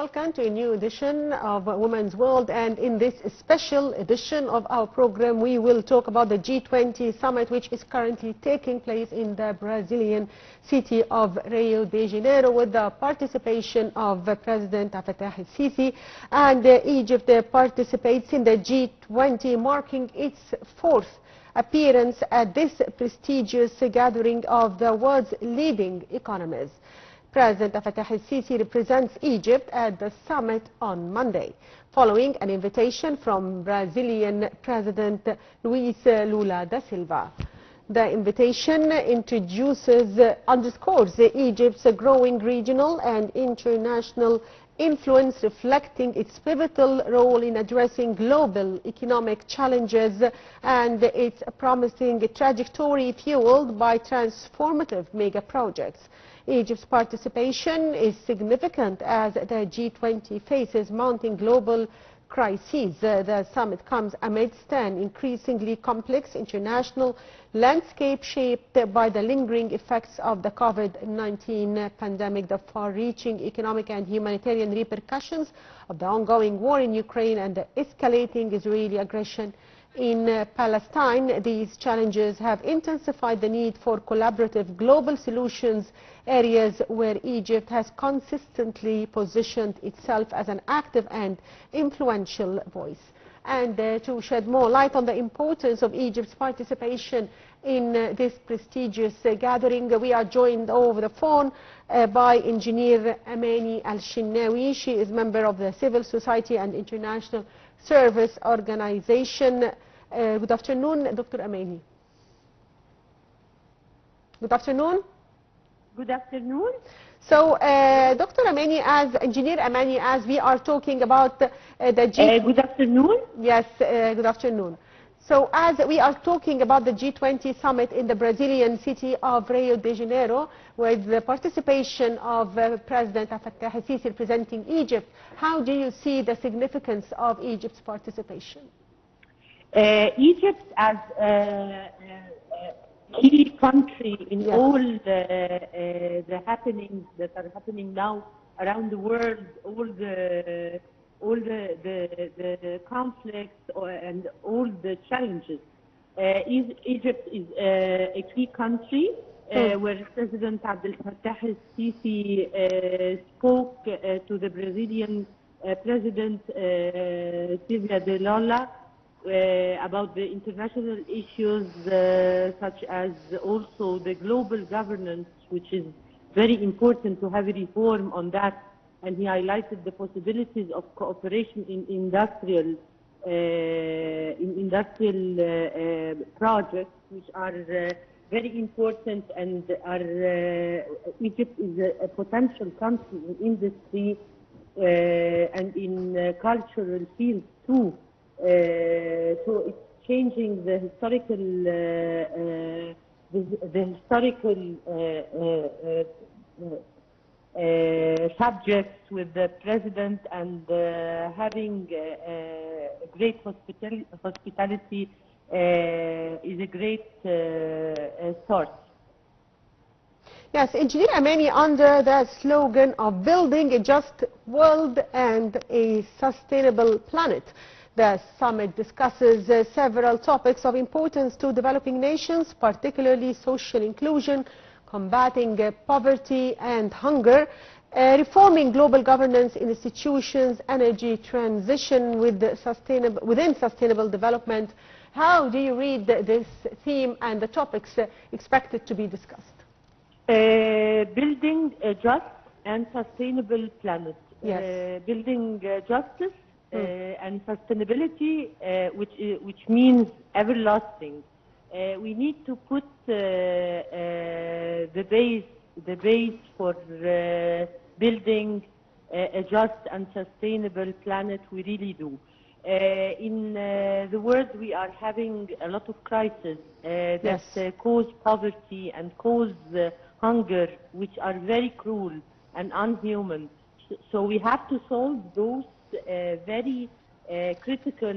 welcome to a new edition of Women's World. And in this special edition of our program, we will talk about the G20 summit, which is currently taking place in the Brazilian city of Rio de Janeiro, with the participation of President Fattah el-Sisi. And Egypt participates in the G20, marking its fourth appearance at this prestigious gathering of the world's leading economies. President Fattah el-Sisi represents Egypt at the summit on Monday, following an invitation from Brazilian President Luiz Lula da Silva. The invitation underscores Egypt's growing regional and international influence, reflecting its pivotal role in addressing global economic challenges and its promising trajectory fueled by transformative mega projects. Egypt's participation is significant as the G20 faces mounting global crises. The summit comes amidst an increasingly complex international landscape shaped by the lingering effects of the COVID-19 pandemic, the far-reaching economic and humanitarian repercussions of the ongoing war in Ukraine, and the escalating Israeli aggression in Palestine. These challenges have intensified the need for collaborative global solutions, areas where Egypt has consistently positioned itself as an active and influential voice. And to shed more light on the importance of Egypt's participation in this prestigious gathering, we are joined over the phone by Engineer Amany Shenawy. She is member of the Civil Society and International Service Organization. Good afternoon, Dr. Amany. Good afternoon. Good afternoon. So, Dr. Amany, Engineer Amany, as we are talking about the G20... good afternoon. Yes, good afternoon. So, as we are talking about the G20 summit in the Brazilian city of Rio de Janeiro, with the participation of President Fattah el-Sisi representing Egypt, how do you see the significance of Egypt's participation? Egypt, as a key country in all the happenings that are happening now around the world, all the conflicts and all the challenges. Egypt is a key country where President Fattah el-Sisi spoke to the Brazilian President Silvia de Lula about the international issues such as also the global governance, which is very important to have a reform on that. And he highlighted the possibilities of cooperation in industrial projects, which are very important, and Egypt is a potential country in industry and in cultural fields too. So it's changing the historical subjects with the president, and having great hospitality is a great source. Yes, Engineer Amany, under the slogan of building a just world and a sustainable planet, the summit discusses several topics of importance to developing nations, particularly social inclusion, combating poverty and hunger, reforming global governance institutions, energy transition within sustainable development. How do you read this theme and the topics expected to be discussed? Building a just and sustainable planet. Yes. Building justice and sustainability, which means everlasting. We need to put the base for building a just and sustainable planet. We really do. In the world, we are having a lot of crises that cause poverty and cause hunger, which are very cruel and unhuman. So we have to solve those very critical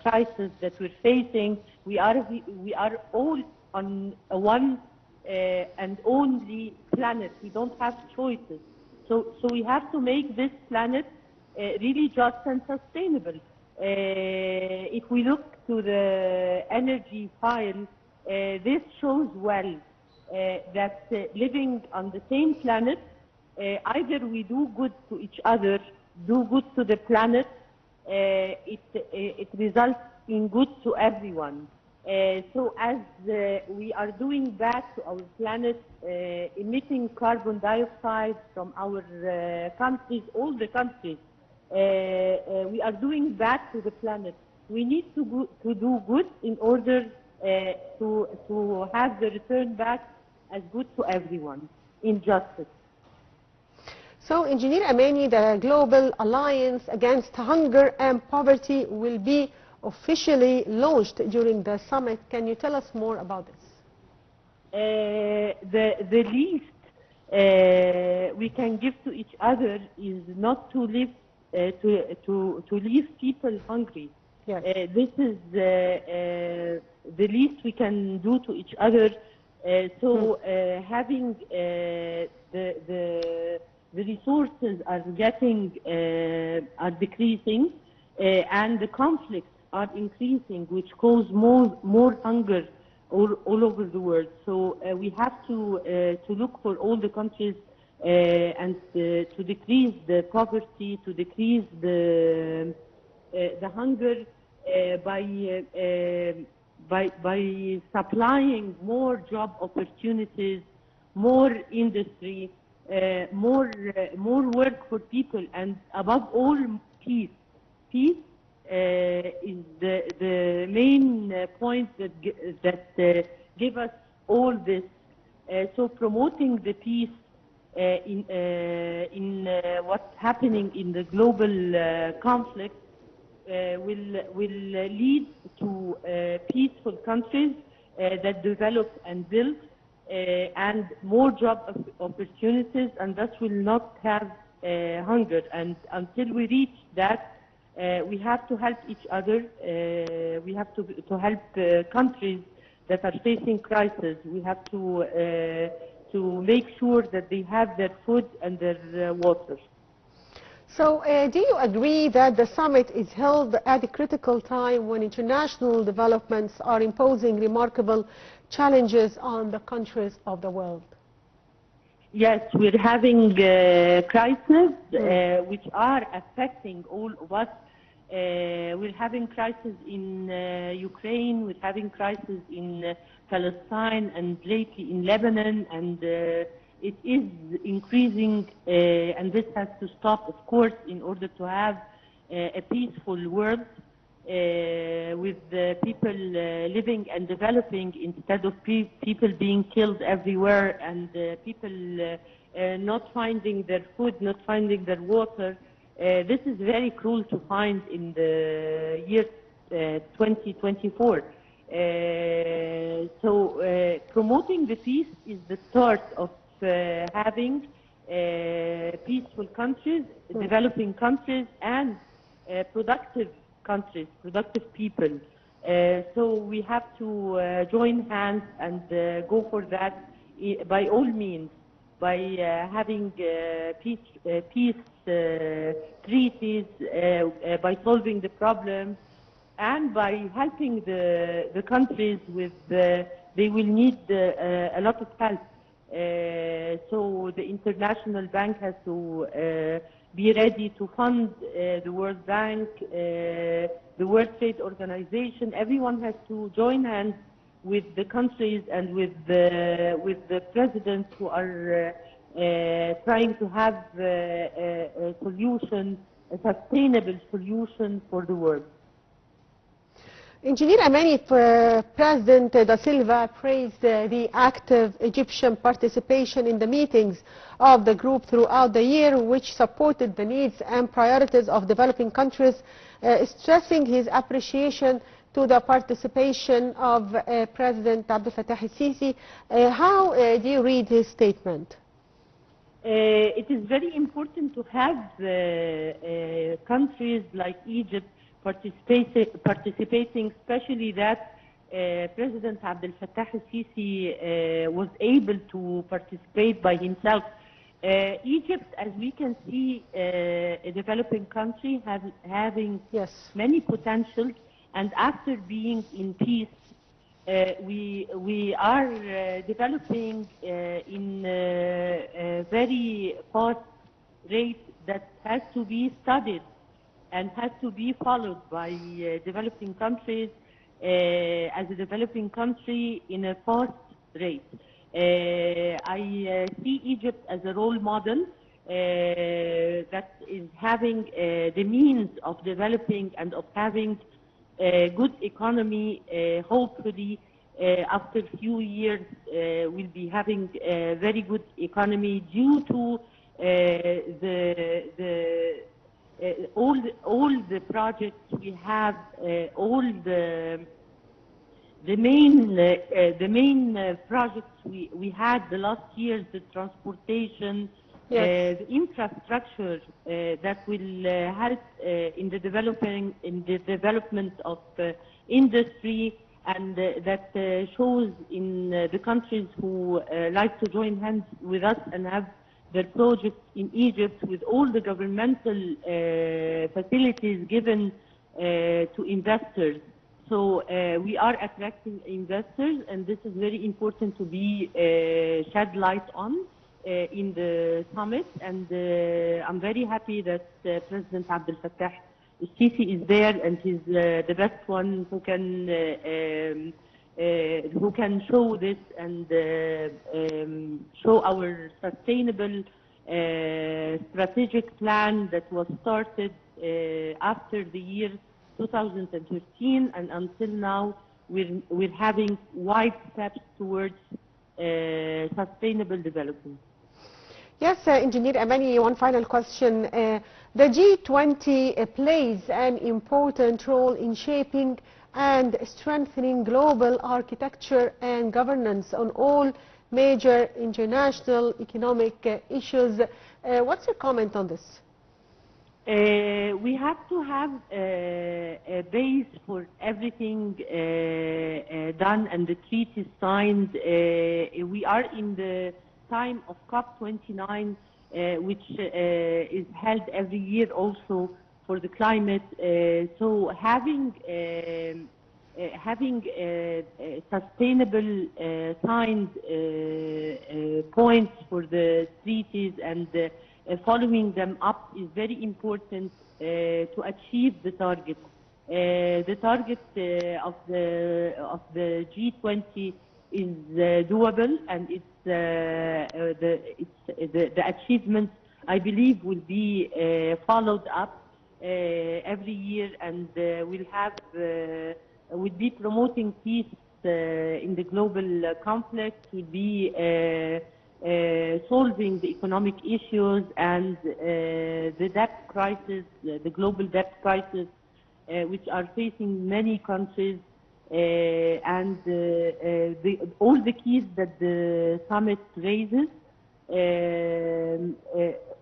crisis that we're facing. We are all on a one and only planet. We don't have choices. So we have to make this planet really just and sustainable. If we look to the energy file, this shows well that living on the same planet, either we do good to each other, do good to the planet, it results in good to everyone. So as we are doing bad to our planet, emitting carbon dioxide from our countries, all the countries, we are doing bad to the planet. We need to do good in order to have the return back as good to everyone in justice. So, Engineer Amany, the Global Alliance Against Hunger and Poverty will be officially launched during the summit. Can you tell us more about this? The least we can give to each other is not to leave people hungry. Yes. This is the least we can do to each other. Having the resources are decreasing, and the conflicts are increasing, which cause more hunger all over the world. So we have to look for all the countries and to decrease the poverty, to decrease the hunger by supplying more job opportunities, more industry, more work for people, and above all, peace. Peace is the main point that give us all this. So promoting the peace in what's happening in the global conflict will lead to peaceful countries that develop and build, and more job opportunities, and thus will not have hunger. And until we reach that, we have to help each other. We have to help countries that are facing crisis. We have to make sure that they have their food and their water. So do you agree that the summit is held at a critical time when international developments are imposing remarkable challenges on the countries of the world? Yes, we're having crises which are affecting all of us. We're having crisis in Ukraine, we're having crisis in Palestine, and lately in Lebanon, and it is increasing, and this has to stop, of course, in order to have a peaceful world with people living and developing, instead of people being killed everywhere, and people not finding their food, not finding their water. This is very cruel to find in the year 2024. Promoting the peace is the start of having peaceful countries, developing countries, and productive countries, productive people. So we have to join hands and go for that by all means, by having peace treaties, by solving the problems, and by helping the countries with they will need a lot of help. So the International Bank has to be ready to fund the World Bank, the World Trade Organization. Everyone has to join hands with the countries and with the presidents who are trying to have a solution, a sustainable solution for the world. Engineer Amany, President Da Silva praised the active Egyptian participation in the meetings of the group throughout the year, which supported the needs and priorities of developing countries, stressing his appreciation to the participation of President Abdel Fattah al-Sisi. How do you read his statement? It is very important to have countries like Egypt participating, especially that President Abdel Fattah al-Sisi was able to participate by himself Egypt, as we can see, a developing country having Yes. many potentials, and after being in peace, we are developing in a very fast rate that has to be studied and has to be followed by developing countries as a developing country in a fast rate. I see Egypt as a role model that is having the means of developing and of having a good economy. Hopefully, after a few years, we'll be having a very good economy due to all the projects we have, all the main projects we had the last years, the transportation, Yes. the infrastructure that will help in the development of industry, and that shows in the countries who like to join hands with us and have their projects in Egypt with all the governmental facilities given to investors. So we are attracting investors, and this is very important to be shed light on in the summit. And I'm very happy that President Abdel Fattah al-Sisi is there, and he's the best one who can show this and show our sustainable strategic plan that was started after the year 2013, and until now we're having wide steps towards sustainable development. Yes, Engineer Amany, one final question. The G20 plays an important role in shaping and strengthening global architecture and governance on all major international economic issues. What's your comment on this? We have to have a base for everything done and the treaties signed. We are in the time of COP29, which is held every year also for the climate. So having sustainable signed points for the treaties and following them up is very important to achieve the target. The target of the G20 is doable, and the achievements, I believe, will be followed up every year, and we'll be promoting peace in the global conflict. We'll be solving the economic issues and the debt crisis, the global debt crisis, which are facing many countries, and all the keys that the summit raises,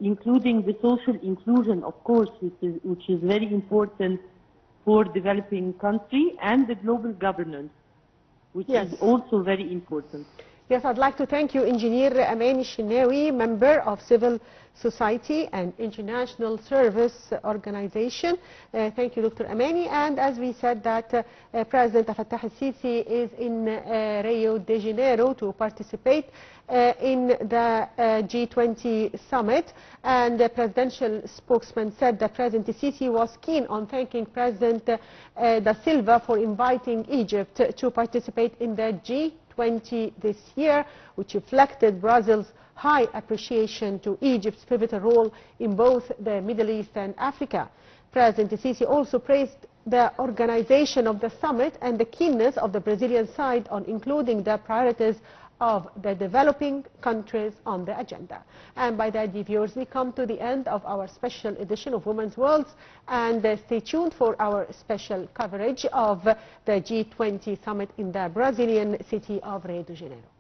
including the social inclusion, of course, which is very important for developing country, and the global governance, which is also very important. Yes, I'd like to thank you, Engineer Amany Shenawy, member of Civil Society and International Service Organization. Thank you, Dr. Amany. And as we said that President Fattah al-Sisi is in Rio de Janeiro to participate in the G20 summit, and the presidential spokesman said that President Sisi was keen on thanking President Da Silva for inviting Egypt to participate in the G20 this year, which reflected Brazil's high appreciation to Egypt's pivotal role in both the Middle East and Africa. President Sisi also praised the organization of the summit and the keenness of the Brazilian side on including the priorities of the developing countries on the agenda. And by that, dear viewers, we come to the end of our special edition of Women's Worlds, and stay tuned for our special coverage of the G20 summit in the Brazilian city of Rio de Janeiro.